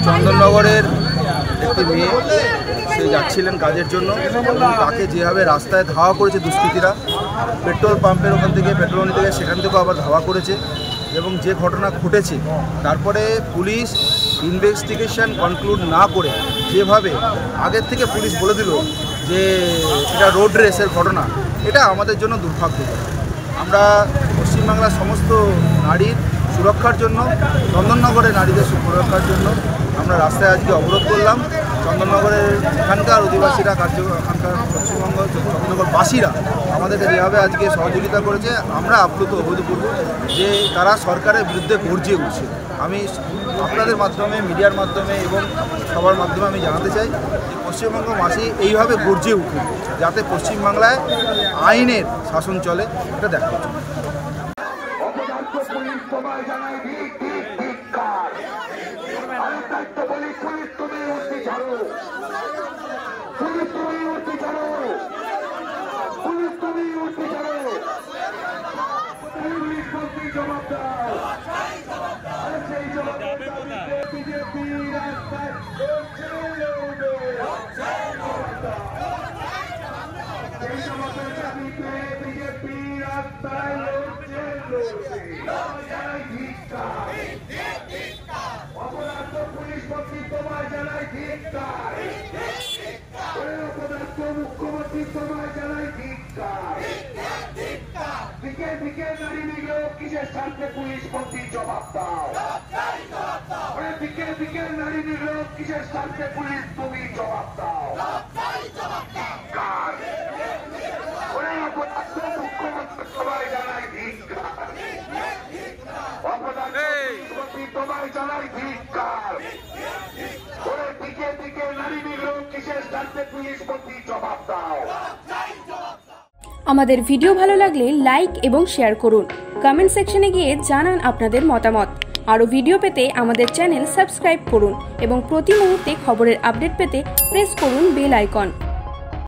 চন্দননগরের একটি মেয়ে সে যাচ্ছিলেন কাজের জন্য এবং তাকে যেভাবে রাস্তায় ধাওয়া করেছে দুষ্কৃতীরা, পেট্রোল পাম্পের ওখান থেকে পেট্রোল নিতে গিয়ে সেখান থেকেও আবার ধাওয়া করেছে এবং যে ঘটনা ঘটেছে তারপরে পুলিশ ইনভেস্টিগেশন কনক্লুড না করে যেভাবে আগের থেকে পুলিশ বলে দিল যে এটা রোড রেসের ঘটনা, এটা আমাদের জন্য দুর্ভাগ্যজনক। আমরা পশ্চিমবাংলার সমস্ত নারীর সুরক্ষার জন্য, চন্দননগরের নারীদের সুরক্ষার জন্য আমরা রাস্তায় আজকে অবরোধ করলাম। চন্দননগরের এখানকার অধিবাসীরা এখানকার পশ্চিমবঙ্গ চন্দননগরবাসীরা আমাদেরকে যেভাবে আজকে সহযোগিতা করেছে আমরা আপ্লুত অভূতপূর্ব যে তারা সরকারের বিরুদ্ধে গর্জে উঠছে। আমি আপনাদের মাধ্যমে, মিডিয়ার মাধ্যমে এবং সবার মাধ্যমে আমি জানাতে চাই যে পশ্চিমবঙ্গবাসী এইভাবে গর্জে উঠুন যাতে পশ্চিমবাংলায় আইনের শাসন চলে, এটা দেখা উচিত। মুখ্যমন্ত্রী তোমায় জানাই ধিক্কার। দিকে নারী নিগড় কিসের স্বার্থে পুলিশ মন্ত্রী জবাব দাও। দিকে নারী নিগড় কিসের স্বার্থে পুলিশ তুমি জবাব দাও। মুখ্যমন্ত্রী তোমায় জানাই ধিক্কার। মন্ত্রী তোমায় জানাই ধিক্কার। দিকে নারী নিগড় কিসের স্বার্থে পুলিশ মন্ত্রী জবাব দাও। আমাদের ভিডিও ভালো লাগলে লাইক এবং শেয়ার করুন। কমেন্ট সেকশনে গিয়ে জানান আপনাদের মতামত। আরও ভিডিও পেতে আমাদের চ্যানেল সাবস্ক্রাইব করুন এবং প্রতি মুহূর্তে খবরের আপডেট পেতে প্রেস করুন বেল আইকন।